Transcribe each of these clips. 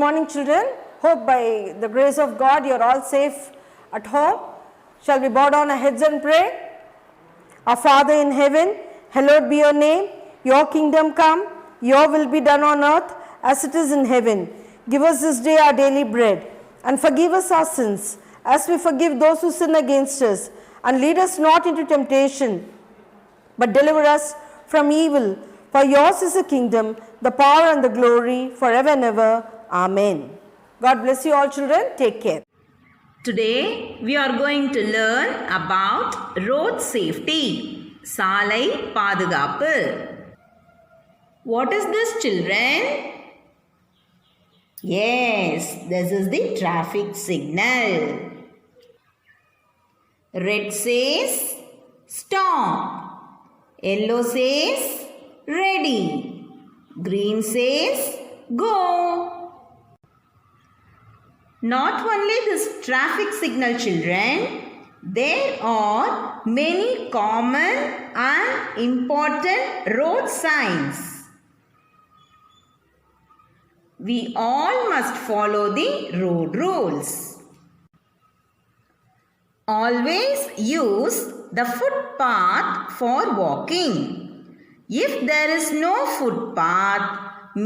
morning, children. Hope by the grace of God you are all safe at home. Shall we bow down our heads and pray? Our Father in heaven, hallowed be your name. Your kingdom come, your will be done on earth as it is in heaven. Give us this day our daily bread, and forgive us our sins as we forgive those who sin against us. And lead us not into temptation, but deliver us from evil. For yours is the kingdom, the power and the glory forever and ever. Amen. God bless you all, children. Take care. Today we are going to learn about road safety. சாலை பாதுகாப்பு. What is this, children? Yes, this is the traffic signal. Red says stop. Yellow says ready. Green says go. Not only this traffic signal, children, there are many common and important road signs. We all must follow the road rules. Always use the footpath for walking. If there is no footpath,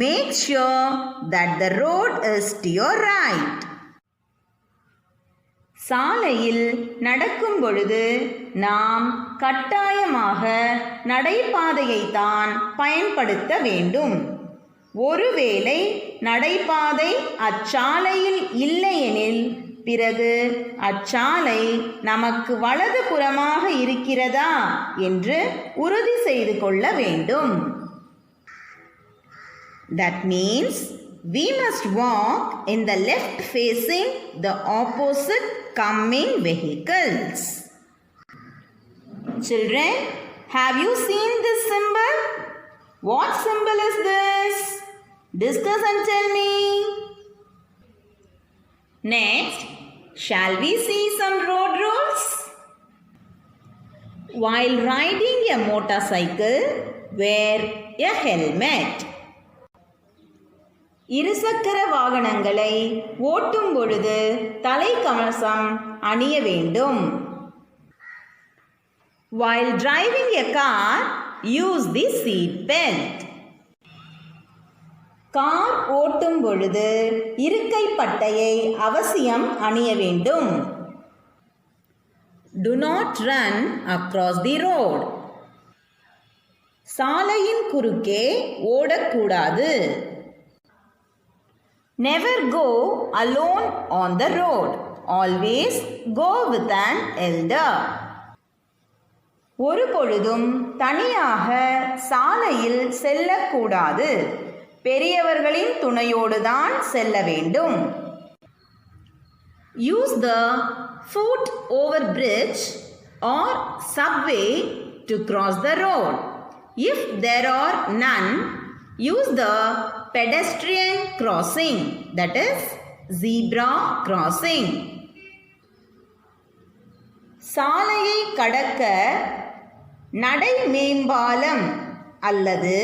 make sure that the road is to your right. சாலையில் நடக்கும் பொழுது நாம் கட்டாயமாக நடைபாதையை தான் பயன்படுத்த வேண்டும். ஒருவேளை நடைபாதை அச்சாலையில் இல்லையெனில் பிறகு அச்சாலை நமக்கு வலது புறமாக இருக்கிறதா என்று உறுதி செய்து கொள்ள வேண்டும். That means we must walk in the left facing the opposite coming vehicles. Children, have you seen this symbol? What symbol is this? Discuss and tell me. Next, shall we see some road rules? While riding a motorcycle, wear a helmet. இருசக்கர வாகனங்களை ஓட்டும் பொழுது தலைக்கவசம் அணிய வேண்டும். While driving a car, use the seat belt. Car ஓட்டும் பொழுது இருக்கை பட்டையை அவசியம் அணிய வேண்டும். Do not run across the road. சாலையின் குறுக்கே ஓடக்கூடாது. Never go alone on the road. Always go with an elder. ஒரு பொழுதும் தனியாக சாலையில் செல்லக்கூடாது. பெரியவர்களின் துணையோடு தான் செல்ல வேண்டும். Use the foot over bridge or subway to cross the road. If there are none, use the pedestrian crossing, that is zebra crossing. சாலையை கடக்க நடை மேம்பாலம் அல்லது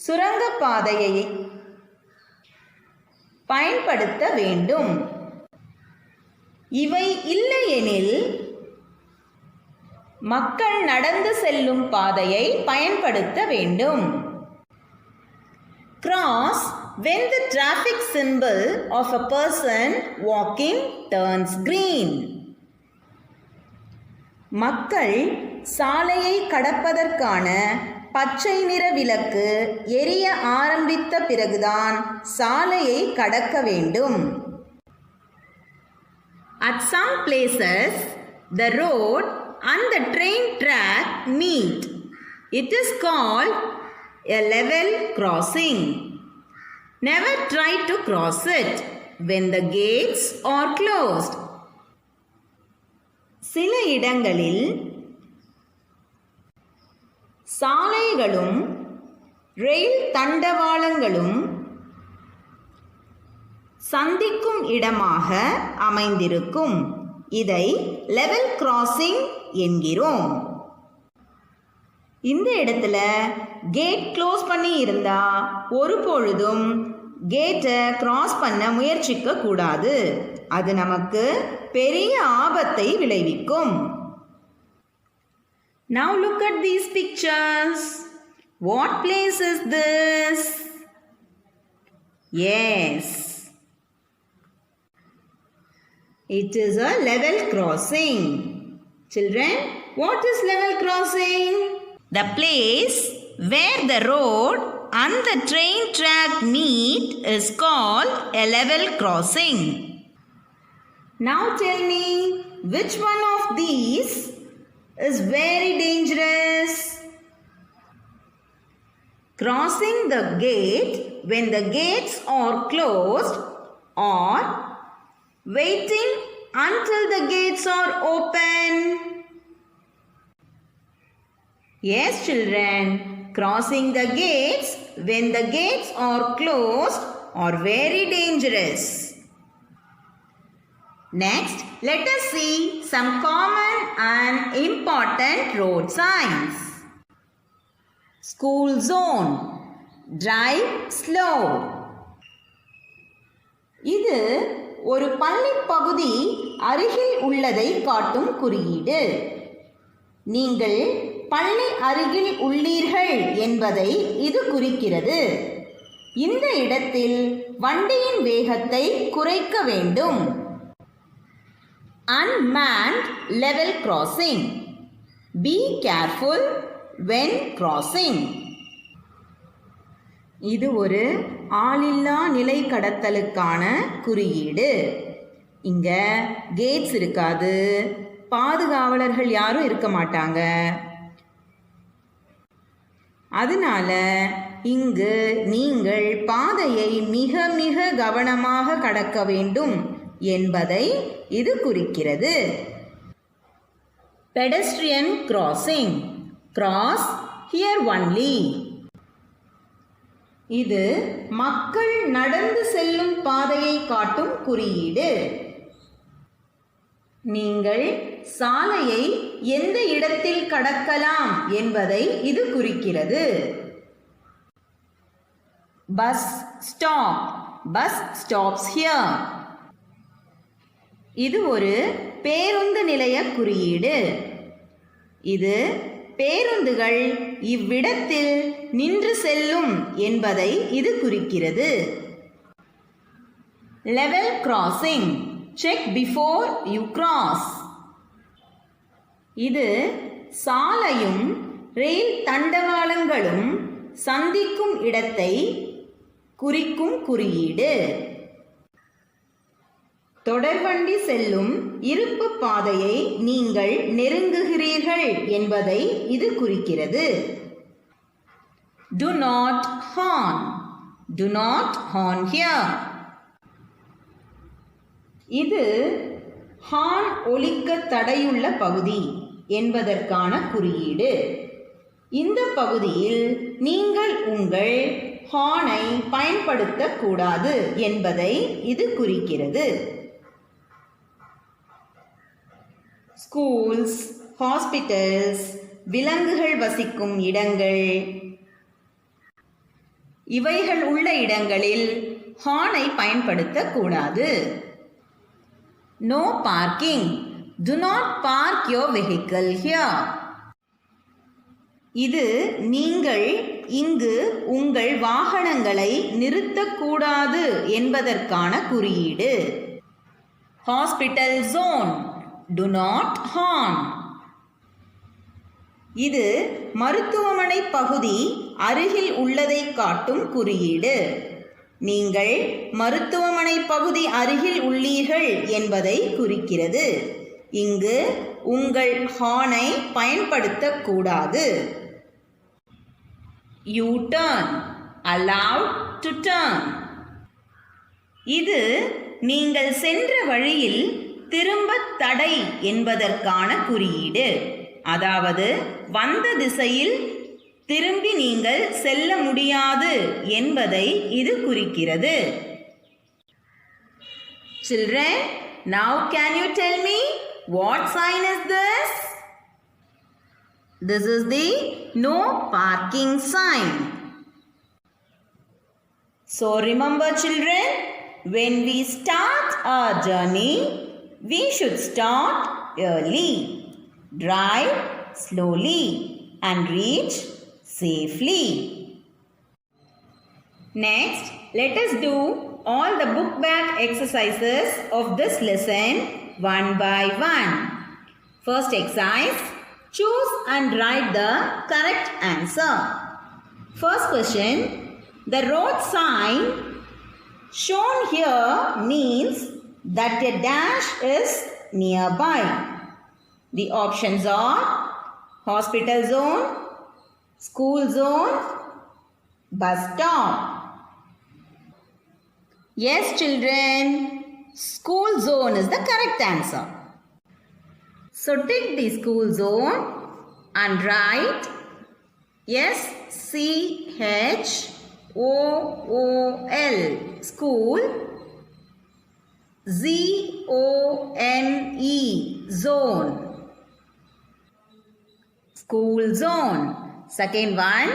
சுரங்கப்பாதையை பயன்படுத்த வேண்டும். இவை இல்லையெனில் மக்கள் நடந்து செல்லும் பாதையை பயன்படுத்த வேண்டும். Cross when the traffic symbol of a person walking turns green. மக்கள் சாலையை கடப்பதற்கான பச்சை நிற விளக்கு எரிய ஆரம்பித்த பிறகுதான் சாலையை கடக்க வேண்டும். At some places, the road and the train track meet. It is called a level crossing. Never try to cross it when the gates are closed. சில இடங்களில் சாலைகளும் ரயில் தண்டவாளங்களும் சந்திக்கும் இடமாக அமைந்திருக்கும். இதை லெவல் கிராசிங் என்கிறோம். இந்த இடத்துல கேட் க்ளோஸ் பண்ணி இருந்தா ஒரு பொழுதும் கேட்டை கிராஸ் பண்ண முயற்சிக்க கூடாது. அது நமக்கு பெரிய ஆபத்தை விளைவிக்கும். Now look at these pictures. What place is this? Yes, it is a level crossing. Children, what is level crossing? The place where the road and the train track meet is called a level crossing. Now tell me, which one of these is very dangerous? Crossing the gate when the gates are closed, or waiting until the gates are open? Yes, children, crossing the gates when the gates are closed are very dangerous. Next, let us see some common and important road signs. School zone. Drive slow. இது ஒரு பள்ளி பகுதி அருகில் உள்ளதை காட்டும் குறியீடு. நீங்கள் பள்ளி அருகில் உள்ளீர்கள் என்பதை இது குறிக்கிறது. இந்த இடத்தில் வண்டியின் வேகத்தை குறைக்க வேண்டும். Unmanned level crossing. Be careful when crossing. இது ஒரு ஆளில்லா நிலை கடத்தலுக்கான குறியீடு. இங்க கேட்ஸ் இருக்காது, பாதுகாவலர்கள் யாரும் இருக்க மாட்டாங்க. அதனால இங்கு நீங்கள் பாதையை மிக மிக கவனமாக கடக்க வேண்டும் என்பதை இது குறிக்கிறது. Pedestrian crossing. Cross here only. இது மக்கள் நடந்து செல்லும் பாதையை காட்டும் குறியீடு. நீங்கள் சாலையை எந்த இடத்தில் கடக்கலாம் என்பதை இது குறிக்கிறது. Bus stop. Bus stops here. இது ஒரு பேருந்து நிலைய குறியீடு. இது பேருந்துகள் இவ்விடத்தில் நின்று செல்லும் என்பதை இது குறிக்கிறது. Level crossing. Check before you cross. இது சாலையும் ரயில் தண்டவாளங்களும் சந்திக்கும் இடத்தை குறிக்கும் குறியீடு. தொடர்வண்டி செல்லும் இருப்பு பாதையை நீங்கள் நெருங்குகிறீர்கள் என்பதை இது குறிக்கிறது. Do not horn. Do not horn here. இது ஹார்ன் ஒலிக்க தடையுள்ள பகுதி என்பதற்கான குறியீடு. இந்த பகுதியில் நீங்கள் உங்கள் ஹார்னை பயன்படுத்தக்கூடாது என்பதை இது குறிக்கிறது. ஸ்கூல்ஸ், ஹாஸ்பிட்டல்ஸ், விலங்குகள் வசிக்கும் இடங்கள், இவைகள் உள்ள இடங்களில் ஹார்னை பயன்படுத்தக்கூடாது. No parking. Do not park your vehicle here. இது நீங்கள் இங்கு உங்கள் வாகனங்களை நிறுத்தக்கூடாது என்பதற்கான குறியீடு. Hospital zone. Do not horn. இது மருத்துவமனை பகுதி அருகில் உள்ளதை காட்டும் குறியீடு. நீங்கள் மருத்துவமனை பகுதி அருகில் உள்ளீர்கள் என்பதை குறிக்கிறது. இங்கு உங்கள் ஹார்னை பயன்படுத்தக்கூடாது. U-turn. Allowed to turn. இது நீங்கள் சென்ற வழியில் திரும்ப தடை என்பதற்கான குறியீடு. அதாவது வந்த திசையில் திரும்பி நீங்கள் செல்ல முடியாது என்பதை இது குறிக்கிறது. Children, now can you tell me what sign is this? This is the no parking sign. So remember children, when we start our journey, we should start early, drive slowly and reach safely. Next, let us do all the book back exercises of this lesson one by one. First exercise, choose and write the correct answer. First question, the road sign shown here means that a dash is nearby. The options are hospital zone, school zone, bus stop. Yes children, school zone is the correct answer. So take the school zone and write SCHOOL, school, ZONE, zone, school zone. Second one,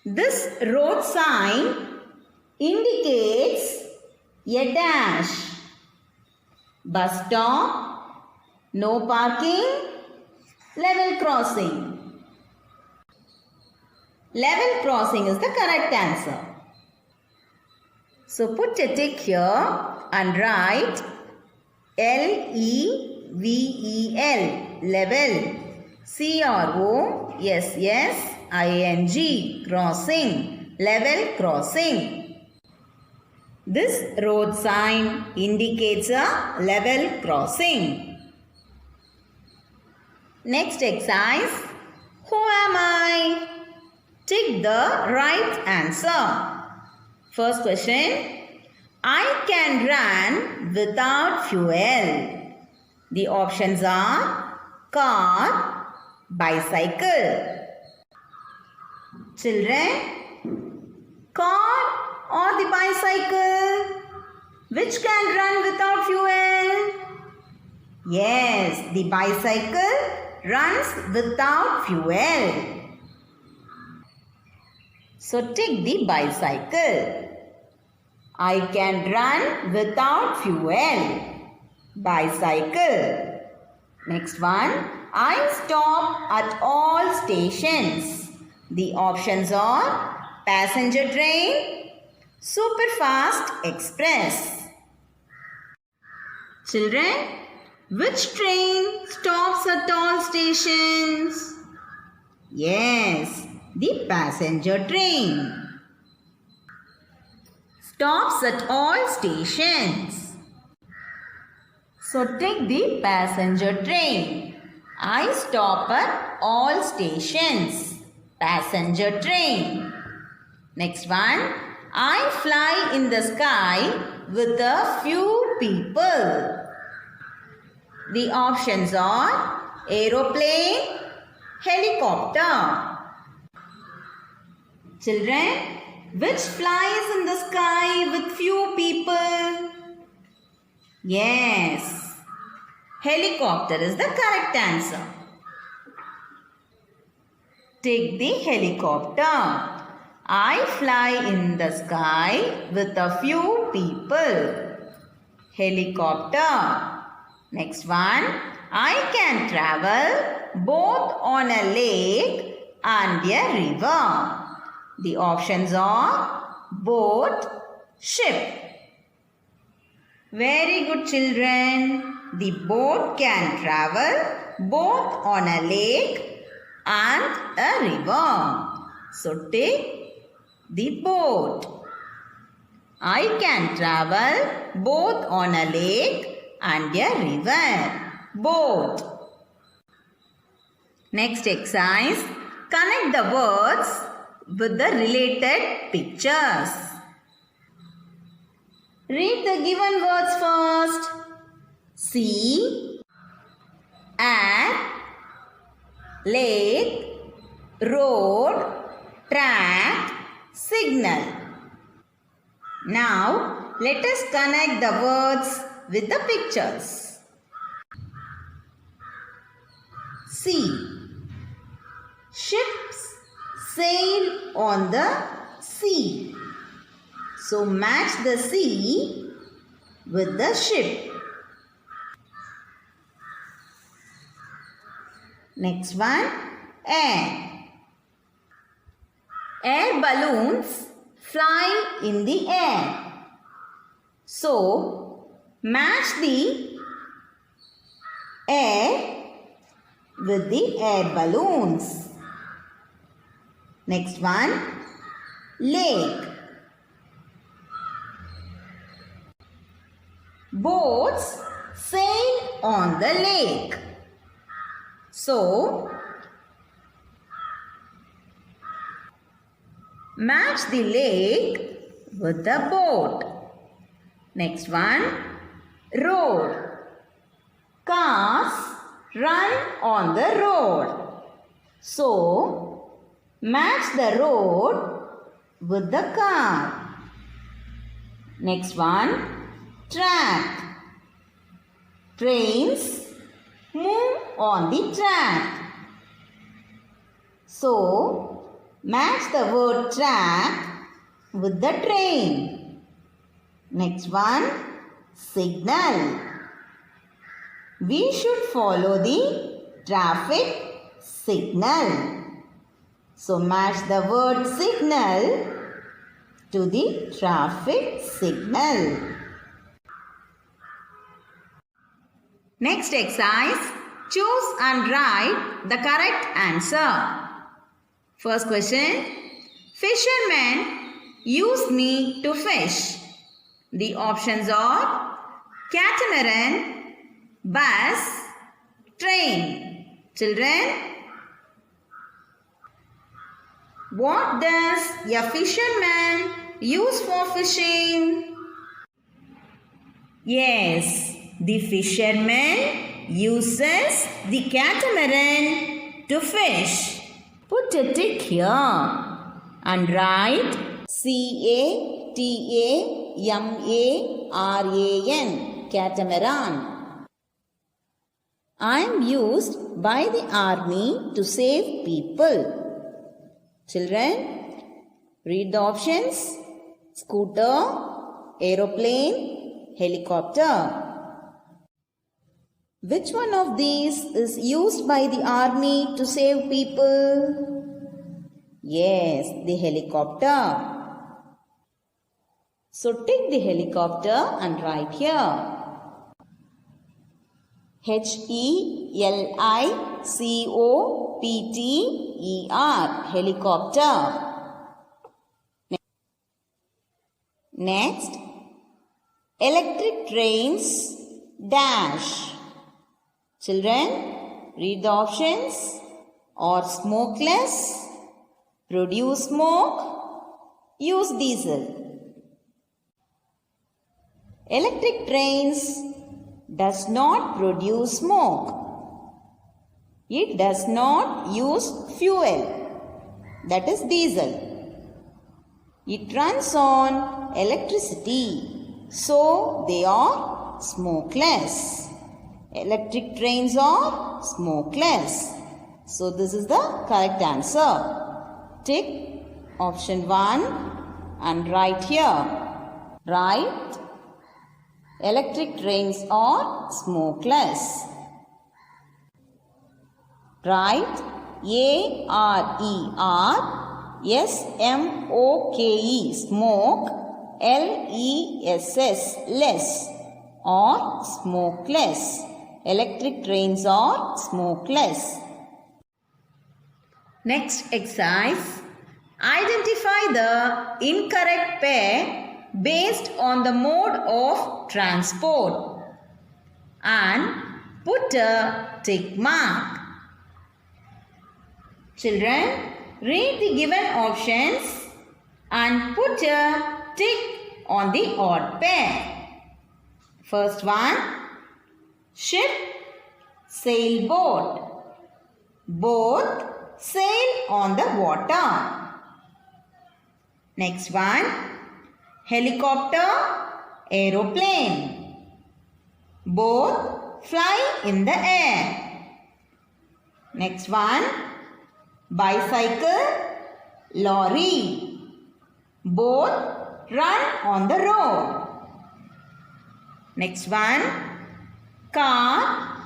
this road sign indicates a dash, bus stop, no parking, level crossing. Level crossing is the correct answer. So put a tick here and write LEVEL, level, CROSSING, crossing, level crossing. This road sign indicates a level crossing. Next exercise, who am I? Tick the right answer. First question, I can run without fuel. The options are car, bicycle. Children, car or the bicycle? Which can run without fuel? Yes, the bicycle runs without fuel. So take the bicycle. I can run without fuel. Bicycle. Next one. I stop at all stations. The options are passenger train, superfast express. Children, which train stops at all stations? Yes, the passenger train. Stops at all stations. So take the passenger train. I stop at all stations. Passenger train. Next one. I fly in the sky with a few people. The options are aeroplane, helicopter. Children, which flies in the sky with few people? Yes, helicopter is the correct answer. Take the helicopter. I fly in the sky with a few people. Helicopter. Next one. I can travel both on a lake and a river. The options are boat, ship. Very good children. The boat can travel both on a lake and a river. So take the boat. I can travel both on a lake and a river. Boat. Next exercise. Connect the words with the related pictures. Read the given words first. See, at, lake, road, track, signal. Now, let us connect the words with the pictures. See, ships sail on the sea. So match the sea with the ship. Next one, air. Air balloons fly in the air. So match the air with the air balloons. Next one, lake. Boats sail on the lake. So match the lake with the boat. Next one, road. Cars run on the road. So match the road with the car. Next one, track. Trains move on the track. So match the word track with the train. Next one, signal. We should follow the traffic signal. So match the word signal to the traffic signal. Next exercise, choose and write the correct answer. First question, fishermen use me to fish. The options are catamaran, bus, train. Children, what does a fisherman use for fishing? Yes, the fisherman uses the catamaran to fish. Put a tick here and write C-A-T-A-M-A-R-A-N, catamaran. I am used by the army to save people. Children, read the options. Scooter, aeroplane, helicopter. Which one of these is used by the army to save people? Yes, the helicopter. So take the helicopter and write here. Helicopter, helicopter. Next, electric trains dash. Children, read the options. Are smokeless, produce smoke, use diesel. Electric trains does not produce smoke. It does not use fuel, that is diesel. It runs on electricity, so they are smokeless. Electric trains are smokeless. So this is the correct answer. Tick option 1 and write here. Write electric trains are smokeless. Write A-R-E-R-S-M-O-K-E, smoke, L-E-S-S, less, or smokeless. Electric trains are smokeless. Next exercise. Identify the incorrect pair based on the mode of transport and put a tick mark. Children, read the given options and put a tick on the odd pair. First one, ship, sailboat. Both sail on the water. Next one, helicopter, aeroplane. Both fly in the air. Next one, bicycle, lorry. Both run on the road. Next one, car,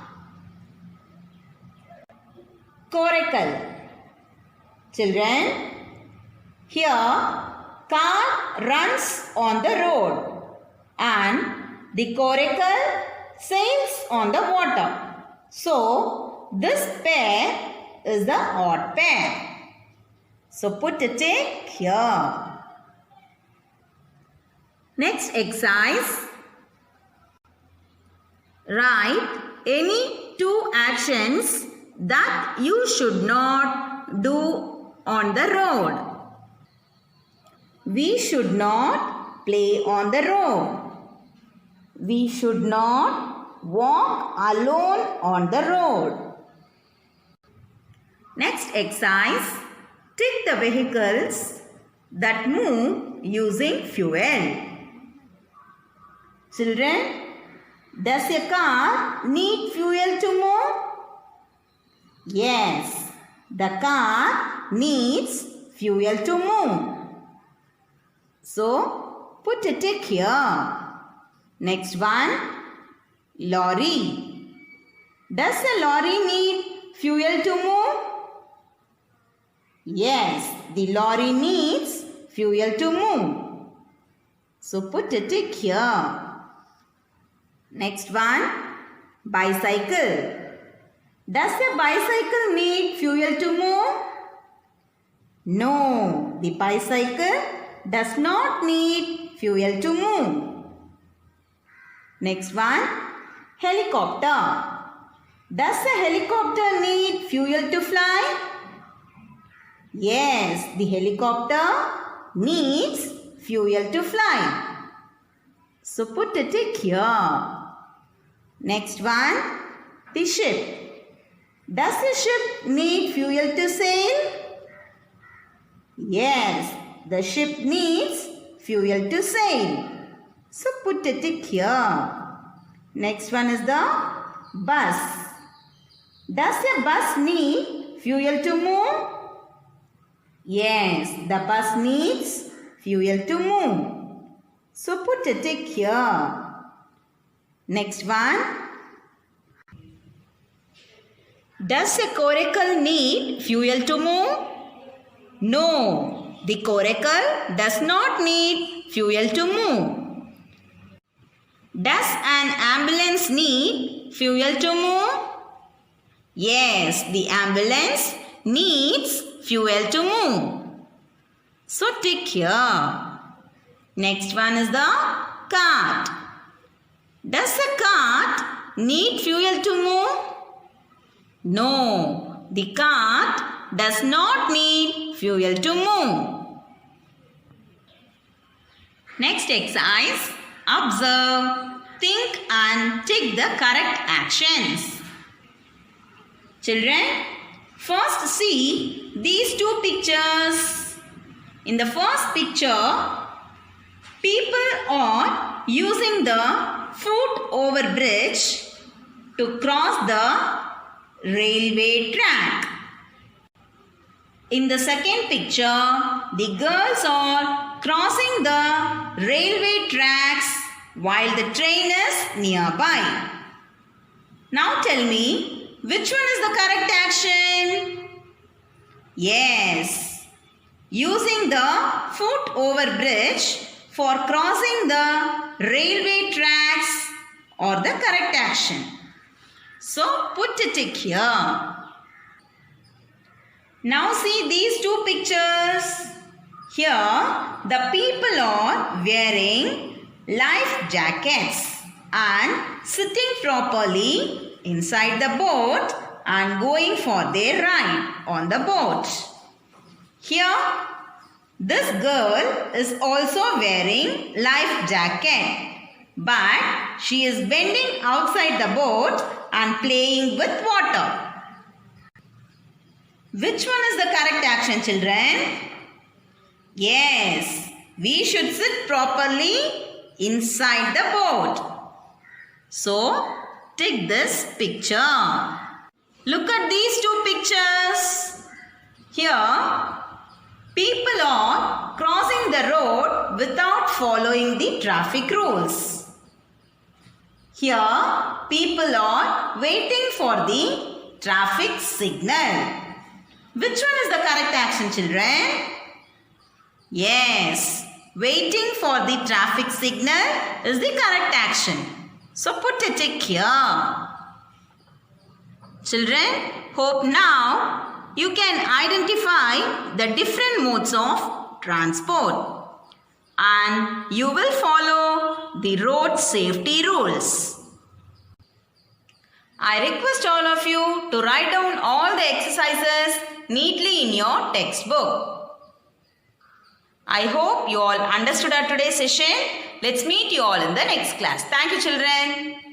coracle. Children, here car runs on the road and the coracle sails on the water. So, this pair is the odd pair. So, put a tick here. Next exercise. Write any two actions that you should not do on the road. We should not play on the road. We should not walk alone on the road. Next exercise. Tick the vehicles that move using fuel. Children, does a car need fuel to move? Yes, the car needs fuel to move. So, put a tick here. Next one, lorry. Does a lorry need fuel to move? Yes, the lorry needs fuel to move. So, put a tick here. Next one, bicycle. Does a bicycle need fuel to move? No, the bicycle does not need fuel to move. Next one, helicopter. Does a helicopter need fuel to fly? Yes, the helicopter needs fuel to fly. So put a tick here. Next one, the ship. Does the ship need fuel to sail? Yes, the ship needs fuel to sail. So put a tick here. Next one is the bus. Does a bus need fuel to move? Yes, the bus needs fuel to move. So put a tick here. Next one. Does a coracle need fuel to move? No, the coracle does not need fuel to move. Does an ambulance need fuel to move? Yes, the ambulance needs fuel to move. So tick here. Next one is the cart. Does a cart need fuel to move? No, the cart does not need fuel to move. Next exercise. Observe, think and tick the correct actions. Children, first see these two pictures. In the first picture, people are using the foot over bridge to cross the railway track. In the second picture, the girls are crossing the railway tracks while the train is nearby. Now tell me, which one is the correct action? Yes, using the foot over bridge for crossing the railway tracks or the correct action. So put a tick here. Now see these two pictures. Here the people are wearing life jackets and sitting properly inside the boat and going for their ride on the boat. Here this girl is also wearing life jacket, but she is bending outside the boat and playing with water. Which one is the correct action, children? Yes, we should sit properly inside the boat. So, take this picture. Look at these two pictures. Here, People are crossing the road without following the traffic rules. Here, people are waiting for the traffic signal. Which one is the correct action, children? Yes, waiting for the traffic signal is the correct action. So put a tick here. Children, hope now you can identify the different modes of transport and you will follow the road safety rules. I request all of you to write down all the exercises neatly in your textbook. I hope you all understood our today's session. Let's meet you all in the next class. Thank you, children.